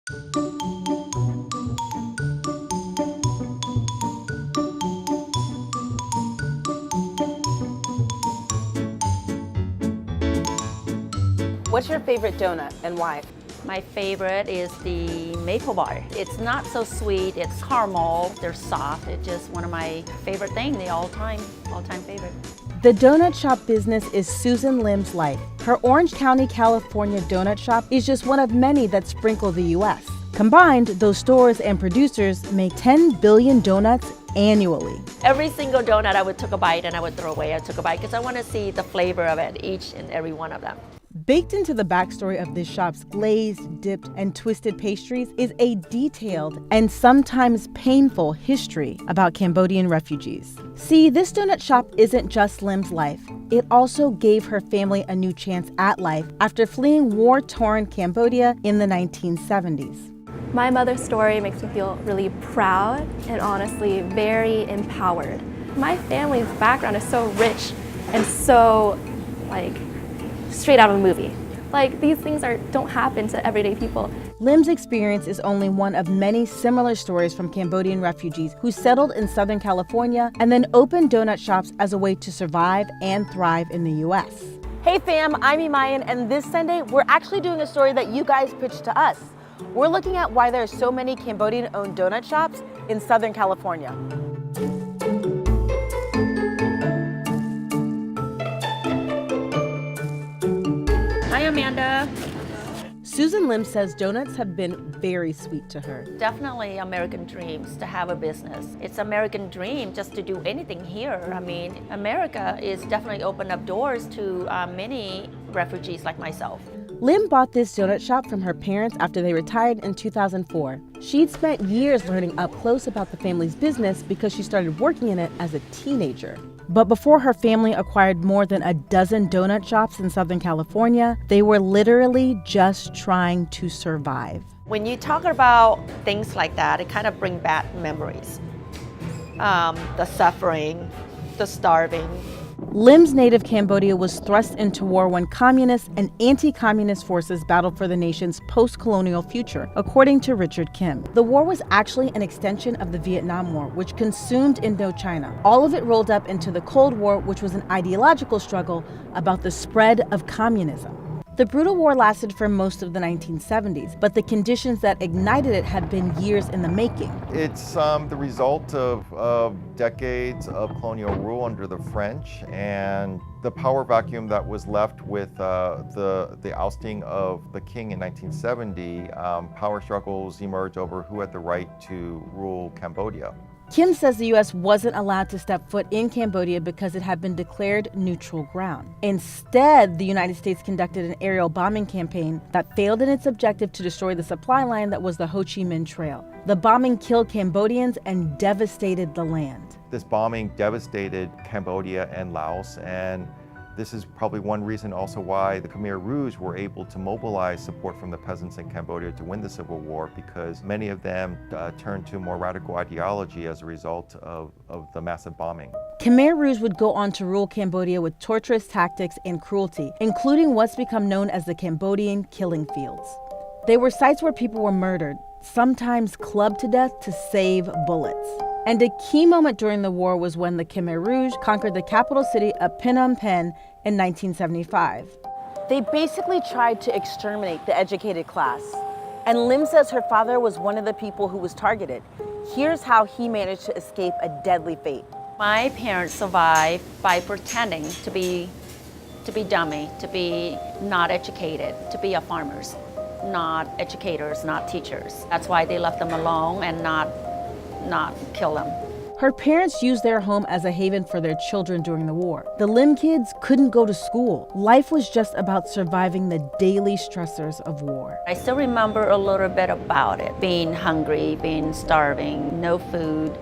What's your favorite donut and why? My favorite is the maple bar. It's not so sweet, it's caramel, they're soft. It's just one of my favorite things, the all-time favorite. The donut shop business is Susan Lim's life. Her Orange County, California donut shop is just one of many that sprinkle the U.S. Combined, those stores and producers make 10 billion donuts annually. Every single donut I would take a bite and I would throw away. I took a bite because I want to see the flavor of it, each and every one of them. Baked into the backstory of this shop's glazed, dipped, and twisted pastries is a detailed and sometimes painful history about Cambodian refugees. See, this donut shop isn't just Lim's life. It also gave her family a new chance at life after fleeing war-torn Cambodia in the 1970s. My mother's story makes me feel really proud and honestly very empowered. My family's background is so rich and so straight out of a movie. These things don't happen to everyday people. Lim's experience is only one of many similar stories from Cambodian refugees who settled in Southern California and then opened donut shops as a way to survive and thrive in the U.S. Hey fam, I'm Imayan, and this Sunday we're actually doing a story that you guys pitched to us. We're looking at why there are so many Cambodian-owned donut shops in Southern California. Hi, Amanda. Susan Lim says donuts have been very sweet to her. Definitely American dreams to have a business. It's American dream just to do anything here. I mean, America is definitely opened up doors to many refugees like myself. Lim bought this donut shop from her parents after they retired in 2004. She'd spent years learning up close about the family's business because she started working in it as a teenager. But before her family acquired more than a dozen donut shops in Southern California, they were literally just trying to survive. When you talk about things like that, it kind of brings back memories. The suffering, the starving. Lim's native Cambodia was thrust into war when communist and anti-communist forces battled for the nation's post-colonial future, according to Richard Kim. The war was actually an extension of the Vietnam War, which consumed Indochina. All of it rolled up into the Cold War, which was an ideological struggle about the spread of communism. The brutal war lasted for most of the 1970s, but the conditions that ignited it had been years in the making. It's the result of decades of colonial rule under the French and the power vacuum that was left with the ousting of the king in 1970. Power struggles emerged over who had the right to rule Cambodia. Kim says the U.S. wasn't allowed to step foot in Cambodia because it had been declared neutral ground. Instead, the United States conducted an aerial bombing campaign that failed in its objective to destroy the supply line that was the Ho Chi Minh Trail. The bombing killed Cambodians and devastated the land. This bombing devastated Cambodia and Laos, and this is probably one reason also why the Khmer Rouge were able to mobilize support from the peasants in Cambodia to win the Civil War, because many of them turned to more radical ideology as a result of the massive bombing. Khmer Rouge would go on to rule Cambodia with torturous tactics and cruelty, including what's become known as the Cambodian killing fields. They were sites where people were murdered, sometimes clubbed to death to save bullets. And a key moment during the war was when the Khmer Rouge conquered the capital city of Phnom Penh in 1975. They basically tried to exterminate the educated class. And Lim says her father was one of the people who was targeted. Here's how he managed to escape a deadly fate. My parents survived by pretending to be dummy, to be not educated, to be farmers, not educators, not teachers. That's why they left them alone and not kill them. Her parents used their home as a haven for their children during the war. The Lim kids couldn't go to school. Life was just about surviving the daily stressors of war. I still remember a little bit about it. Being hungry, being starving, no food,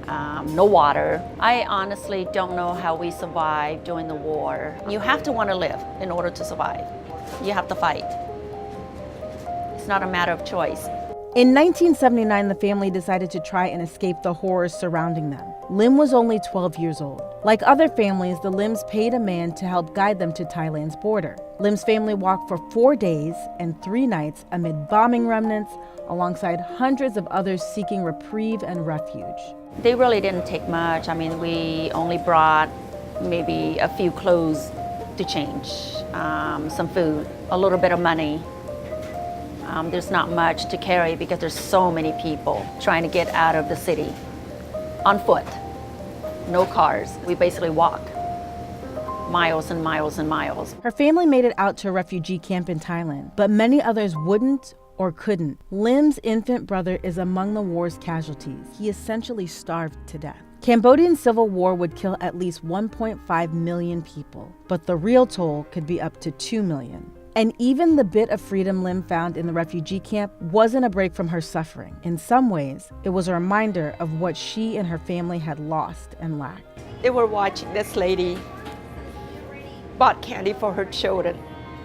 no water. I honestly don't know how we survived during the war. You have to want to live in order to survive. You have to fight. It's not a matter of choice. In 1979, the family decided to try and escape the horrors surrounding them. Lim was only 12 years old. Like other families, the Lims paid a man to help guide them to Thailand's border. Lim's family walked for 4 days and 3 nights amid bombing remnants alongside hundreds of others seeking reprieve and refuge. They really didn't take much. I mean, we only brought maybe a few clothes to change, some food, a little bit of money. There's not much to carry because there's so many people trying to get out of the city on foot, no cars. We basically walk miles and miles and miles. Her family made it out to a refugee camp in Thailand, but many others wouldn't or couldn't. Lim's infant brother is among the war's casualties. He essentially starved to death. Cambodian civil war would kill at least 1.5 million people, but the real toll could be up to 2 million. And even the bit of freedom Lim found in the refugee camp wasn't a break from her suffering. In some ways, it was a reminder of what she and her family had lost and lacked. They were watching this lady bought candy for her children,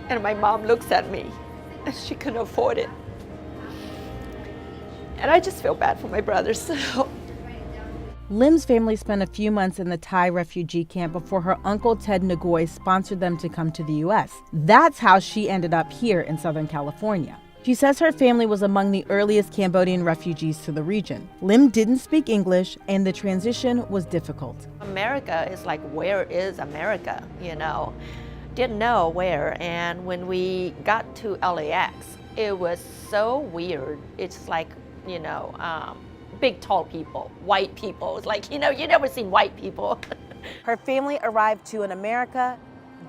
and my mom looks at me and she couldn't afford it. And I just feel bad for my brothers. Lim's family spent a few months in the Thai refugee camp before her uncle Ted Ngoy sponsored them to come to the U.S. That's how she ended up here in Southern California. She says her family was among the earliest Cambodian refugees to the region. Lim didn't speak English, and the transition was difficult. America is like, where is America, you know? Didn't know where, and when we got to LAX, it was so weird. It's like, you know, big tall people, white people. It's like, you know, you never seen white people. Her family arrived to an America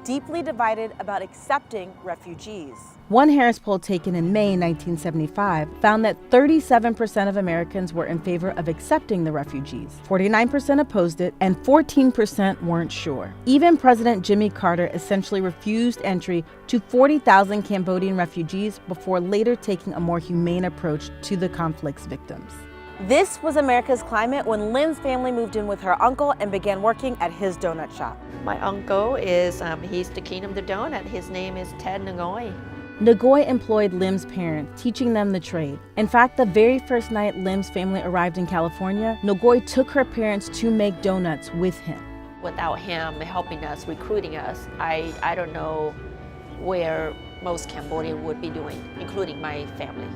deeply divided about accepting refugees. One Harris poll taken in May 1975 found that 37% of Americans were in favor of accepting the refugees, 49% opposed it, and 14% weren't sure. Even President Jimmy Carter essentially refused entry to 40,000 Cambodian refugees before later taking a more humane approach to the conflict's victims. This was America's climate when Lim's family moved in with her uncle and began working at his donut shop. My uncle is, he's the king of the donut. His name is Ted Ngoy. Ngoy employed Lim's parents, teaching them the trade. In fact, the very first night Lim's family arrived in California, Ngoy took her parents to make donuts with him. Without him helping us, recruiting us, I don't know where most Cambodian would be doing, including my family.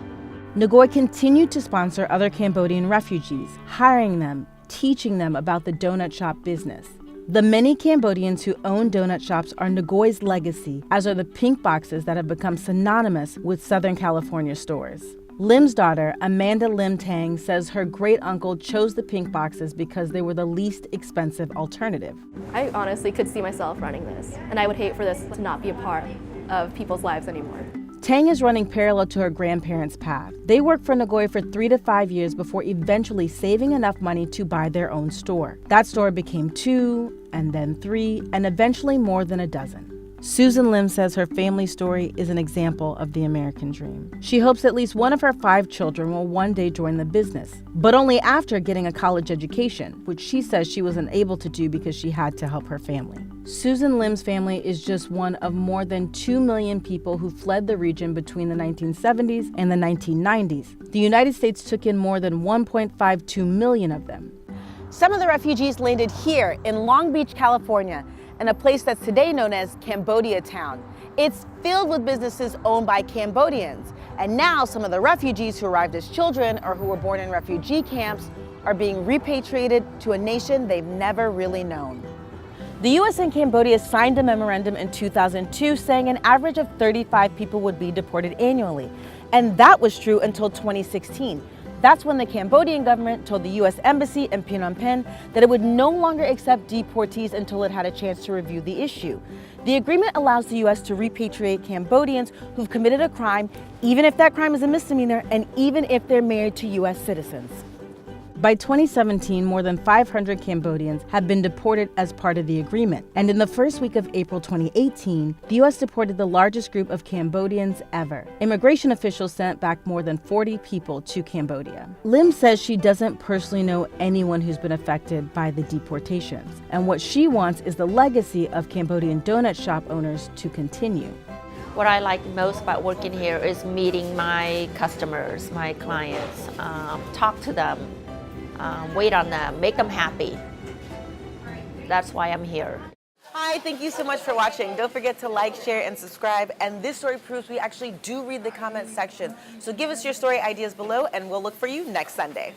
Ngoy continued to sponsor other Cambodian refugees, hiring them, teaching them about the donut shop business. The many Cambodians who own donut shops are Ngoy's legacy, as are the pink boxes that have become synonymous with Southern California stores. Lim's daughter, Amanda Lim Tang, says her great-uncle chose the pink boxes because they were the least expensive alternative. I honestly could see myself running this, and I would hate for this to not be a part of people's lives anymore. Tang is running parallel to her grandparents' path. They worked for Ngoy for 3 to 5 years before eventually saving enough money to buy their own store. That store became 2, and then 3, and eventually more than a dozen. Susan Lim says her family story is an example of the American dream. She hopes at least one of her 5 children will one day join the business, but only after getting a college education, which she says she was unable to do because she had to help her family. Susan Lim's family is just one of more than 2 million people who fled the region between the 1970s and the 1990s. The United States took in more than 1.52 million of them. Some of the refugees landed here in Long Beach, California, in a place that's today known as Cambodia Town. It's filled with businesses owned by Cambodians. And now some of the refugees who arrived as children or who were born in refugee camps are being repatriated to a nation they've never really known. The U.S. and Cambodia signed a memorandum in 2002 saying an average of 35 people would be deported annually. And that was true until 2016. That's when the Cambodian government told the U.S. Embassy in Phnom Penh that it would no longer accept deportees until it had a chance to review the issue. The agreement allows the U.S. to repatriate Cambodians who've committed a crime, even if that crime is a misdemeanor, and even if they're married to U.S. citizens. By 2017, more than 500 Cambodians have been deported as part of the agreement. And in the first week of April 2018, the U.S. deported the largest group of Cambodians ever. Immigration officials sent back more than 40 people to Cambodia. Lim says she doesn't personally know anyone who's been affected by the deportations. And what she wants is the legacy of Cambodian donut shop owners to continue. What I like most about working here is meeting my customers, my clients, talk to them. Wait on them, make them happy. That's why I'm here. Hi, thank you so much for watching. Don't forget to like, share, and subscribe. And this story proves we actually do read the comment section. So give us your story ideas below, and we'll look for you next Sunday.